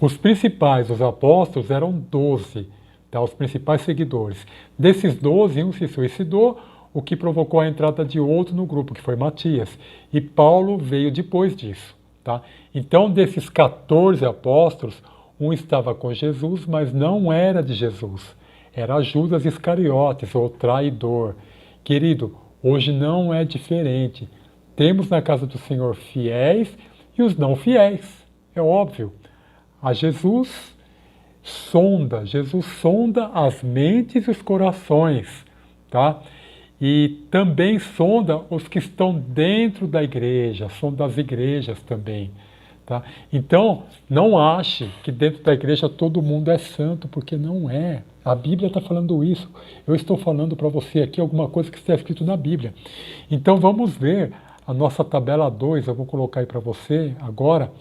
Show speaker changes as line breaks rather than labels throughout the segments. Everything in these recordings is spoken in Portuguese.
Os principais, os apóstolos, eram 12, tá? Os principais seguidores. Desses 12, um se suicidou, o que provocou a entrada de outro no grupo, que foi Matias. E Paulo veio depois disso. Tá? Então, desses 14 apóstolos, um estava com Jesus, mas não era de Jesus. Era Judas Iscariotes, ou traidor. Querido, hoje não é diferente. Temos na casa do Senhor fiéis e os não fiéis. É óbvio. A Jesus sonda as mentes e os corações, tá? E também sonda os que estão dentro da igreja, sonda as igrejas também, tá? Então, não ache que dentro da igreja todo mundo é santo, porque não é. A Bíblia está falando isso. Eu estou falando para você aqui alguma coisa que está escrito na Bíblia. Então, vamos ver a nossa tabela 2. Eu vou colocar aí para você agora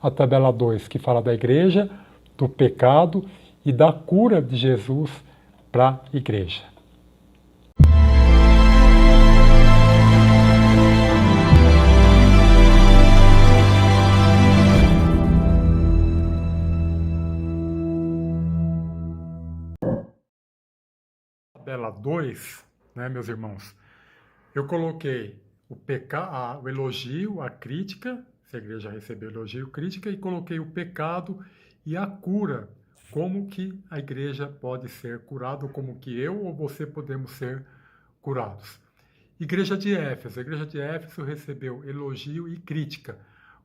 a tabela 2, que fala da igreja, do pecado e da cura de Jesus para a igreja. Tabela 2, né, meus irmãos, eu coloquei o elogio, a crítica, se a igreja recebeu elogio, crítica, e coloquei o pecado e a cura, como que a igreja pode ser curada, como que eu ou você podemos ser curados. Igreja de Éfeso. A igreja de Éfeso recebeu elogio e crítica.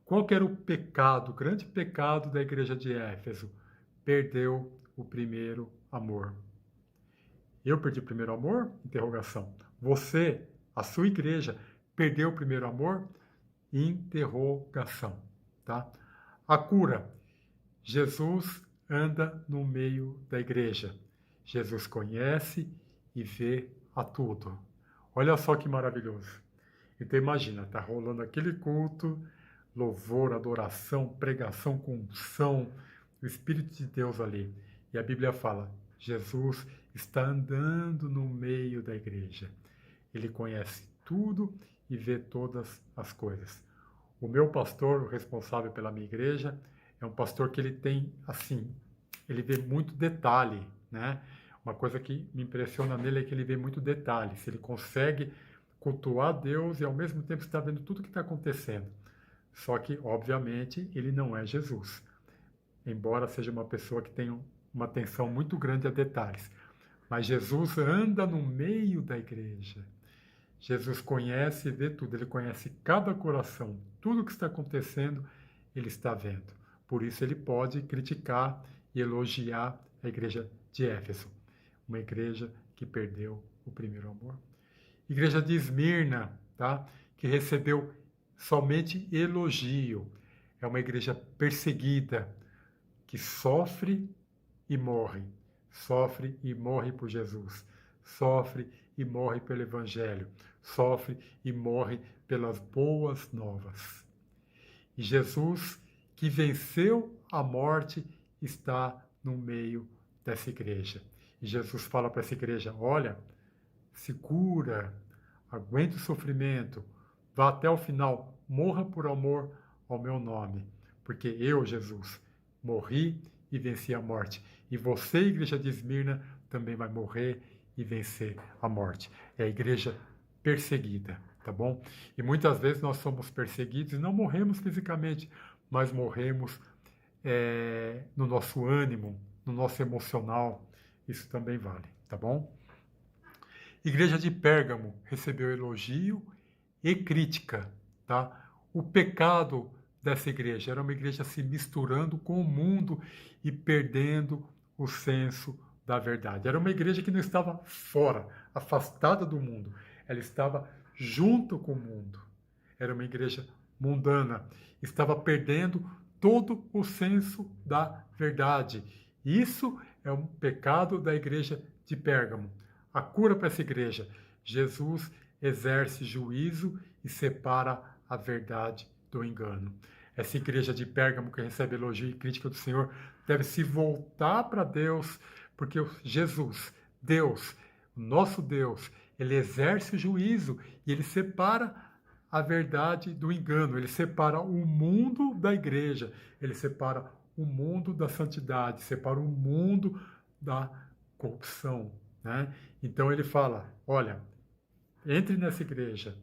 Qual que era o pecado, o grande pecado da igreja de Éfeso? Perdeu o primeiro amor. Eu perdi o primeiro amor? Interrogação. Você, a sua igreja, perdeu o primeiro amor? Interrogação. Tá? A cura. Jesus anda no meio da igreja. Jesus conhece e vê a tudo. Olha só que maravilhoso. Então imagina, tá rolando aquele culto, louvor, adoração, pregação com unção, o Espírito de Deus ali. E a Bíblia fala, Jesus está andando no meio da igreja. Ele conhece tudo e vê todas as coisas. O meu pastor, o responsável pela minha igreja, é um pastor que ele tem, assim, ele vê muito detalhe, né? Uma coisa que me impressiona nele é que ele vê muito detalhe. Se ele consegue cultuar Deus e ao mesmo tempo está vendo tudo o que está acontecendo. Só que, obviamente, ele não é Jesus. Embora seja uma pessoa que tenha uma atenção muito grande a detalhes. Mas Jesus anda no meio da igreja. Jesus conhece e vê tudo. Ele conhece cada coração. Tudo o que está acontecendo, ele está vendo. Por isso ele pode criticar e elogiar a igreja de Éfeso. Uma igreja que perdeu o primeiro amor. Igreja de Esmirna, tá? Que recebeu somente elogio. É uma igreja perseguida, que sofre e morre. Sofre e morre por Jesus. Sofre e morre pelo Evangelho. Sofre e morre pelas boas novas. E Jesus, que venceu a morte, está no meio dessa igreja. E Jesus fala para essa igreja, olha, se cura, aguente o sofrimento, vá até o final, morra por amor ao meu nome. Porque eu, Jesus, morri e venci a morte. E você, igreja de Esmirna, também vai morrer e vencer a morte. É a igreja perseguida, tá bom? E muitas vezes nós somos perseguidos e não morremos fisicamente, mas morremos no nosso ânimo, no nosso emocional. Isso também vale, tá bom? Igreja de Pérgamo recebeu elogio e crítica, tá? O pecado dessa igreja era uma igreja se misturando com o mundo e perdendo o senso da verdade. Era uma igreja que não estava fora, afastada do mundo. Ela estava junto com o mundo. Era uma igreja mundana. Estava perdendo todo o senso da verdade. Isso é um pecado da igreja de Pérgamo. A cura para essa igreja. Jesus exerce juízo e separa a verdade do engano. Essa igreja de Pérgamo que recebe elogio e crítica do Senhor deve se voltar para Deus, porque Jesus, Deus, o nosso Deus, ele exerce o juízo e ele separa a verdade do engano, ele separa o mundo da igreja, ele separa o mundo da santidade, separa o mundo da corrupção, né? Então ele fala, olha, entre nessa igreja,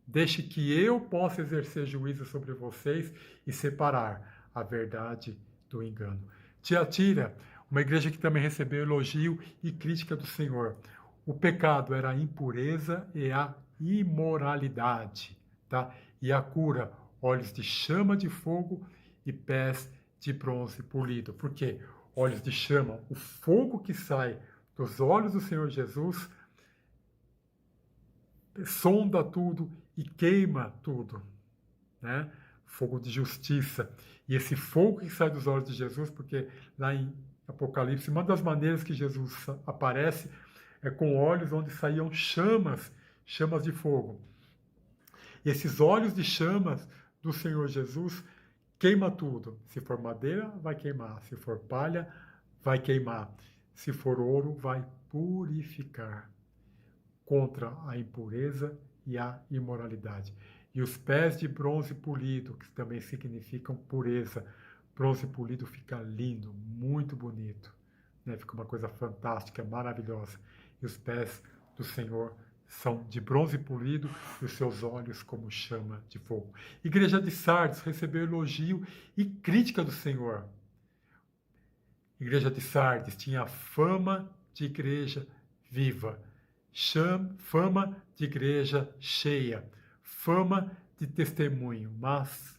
deixe que eu possa exercer juízo sobre vocês e separar a verdade do engano. Tiatira, uma igreja que também recebeu elogio e crítica do Senhor. O pecado era a impureza e a imoralidade, tá? E a cura, olhos de chama de fogo e pés de bronze polido. Por quê? Olhos de chama, o fogo que sai dos olhos do Senhor Jesus sonda tudo e queima tudo, né? Fogo de justiça. E esse fogo que sai dos olhos de Jesus, porque lá em Apocalipse, uma das maneiras que Jesus aparece é com olhos onde saíam chamas, chamas de fogo. E esses olhos de chamas do Senhor Jesus queima tudo. Se for madeira, vai queimar. Se for palha, vai queimar. Se for ouro, vai purificar contra a impureza e a imoralidade. E os pés de bronze polido, que também significam pureza. Bronze polido fica lindo, muito bonito, né? Fica uma coisa fantástica, maravilhosa. E os pés do Senhor são de bronze polido e os seus olhos como chama de fogo. Igreja de Sardes recebeu elogio e crítica do Senhor. Igreja de Sardes tinha fama de igreja viva, fama de igreja cheia, fama de testemunho, mas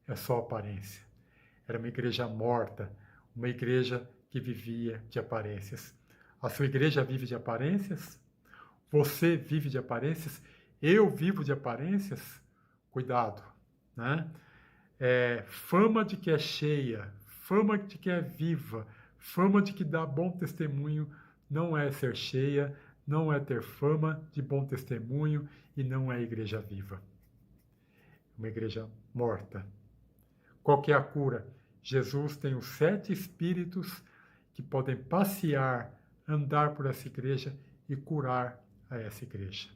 é só aparência. Era uma igreja morta, uma igreja que vivia de aparências. A sua igreja vive de aparências? Você vive de aparências? Eu vivo de aparências? Cuidado, né? Fama de que é cheia, fama de que é viva, fama de que dá bom testemunho, não é ser cheia, não é ter fama de bom testemunho e não é igreja viva. Uma igreja morta. Qual que é a cura? Jesus tem os 7 espíritos que podem passear, andar por essa igreja e curar a essa igreja.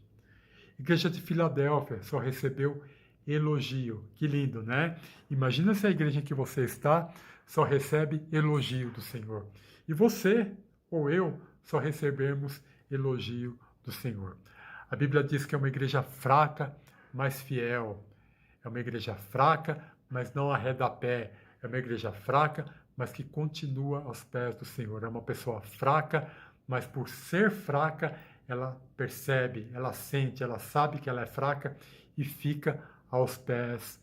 Igreja de Filadélfia só recebeu elogio. Que lindo, né? Imagina se a igreja em que você está só recebe elogio do Senhor. E você ou eu só recebermos elogio do Senhor. A Bíblia diz que é uma igreja fraca, mas fiel. É uma igreja fraca, mas não arreda pé. É uma igreja fraca, mas que continua aos pés do Senhor. É uma pessoa fraca, mas por ser fraca, ela percebe, ela sente, ela sabe que ela é fraca e fica aos pés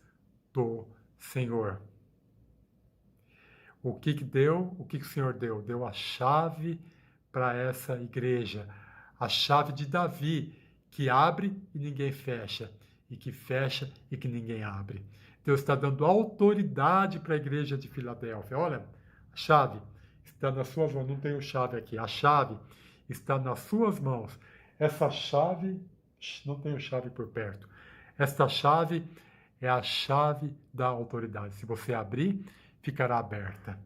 do Senhor. O que deu? O que o Senhor deu? Deu a chave para essa igreja. A chave de Davi, que abre e ninguém fecha, e que fecha e que ninguém abre. Deus está dando autoridade para a igreja de Filadélfia. Olha, a chave está nas suas mãos. Não tenho chave aqui. A chave está nas suas mãos. Essa chave, não tenho chave por perto. Esta chave é a chave da autoridade. Se você abrir, ficará aberta.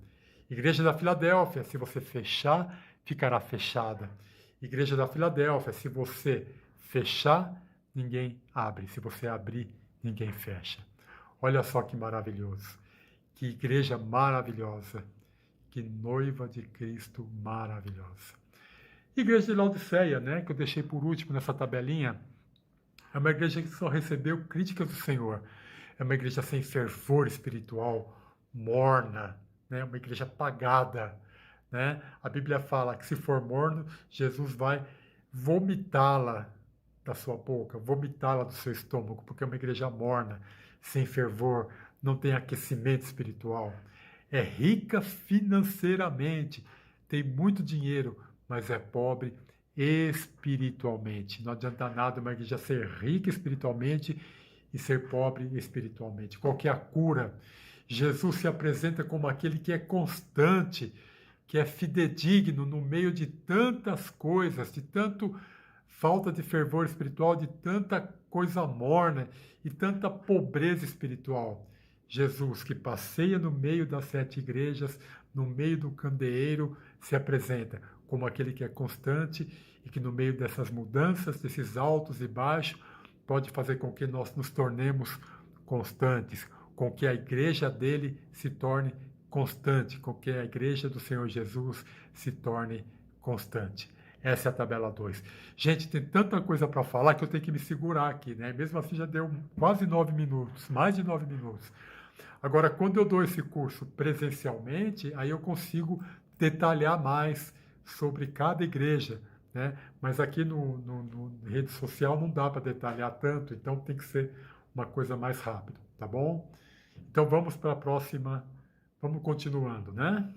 Igreja da Filadélfia, se você fechar, ficará fechada. Igreja da Filadélfia, se você fechar, ninguém abre. Se você abrir, ninguém fecha. Olha só que maravilhoso. Que igreja maravilhosa. Que noiva de Cristo maravilhosa. Igreja de Laodiceia, né, que eu deixei por último nessa tabelinha, é uma igreja que só recebeu críticas do Senhor. É uma igreja sem fervor espiritual, morna, né, uma igreja apagada. Né? A Bíblia fala que se for morno, Jesus vai vomitá-la da sua boca, vomitá-la do seu estômago, porque é uma igreja morna, sem fervor, não tem aquecimento espiritual. É rica financeiramente, tem muito dinheiro, mas é pobre espiritualmente. Não adianta nada uma igreja ser rica espiritualmente e ser pobre espiritualmente. Qual que é a cura? Jesus se apresenta como aquele que é constante, que é fidedigno no meio de tantas coisas, de tanto falta de fervor espiritual, de tanta coisa morna e tanta pobreza espiritual. Jesus, que passeia no meio das 7 igrejas, no meio do candeeiro, se apresenta como aquele que é constante e que no meio dessas mudanças, desses altos e baixos, pode fazer com que nós nos tornemos constantes, com que a igreja dele se torne constante, com que a igreja do Senhor Jesus se torne constante. Essa é a tabela 2. Gente, tem tanta coisa para falar que eu tenho que me segurar aqui, né? Mesmo assim já deu quase 9 minutos, mais de 9 minutos. Agora, quando eu dou esse curso presencialmente, aí eu consigo detalhar mais sobre cada igreja, né? Mas aqui no rede social não dá para detalhar tanto, então tem que ser uma coisa mais rápida, tá bom? Então vamos para a próxima, vamos continuando, né?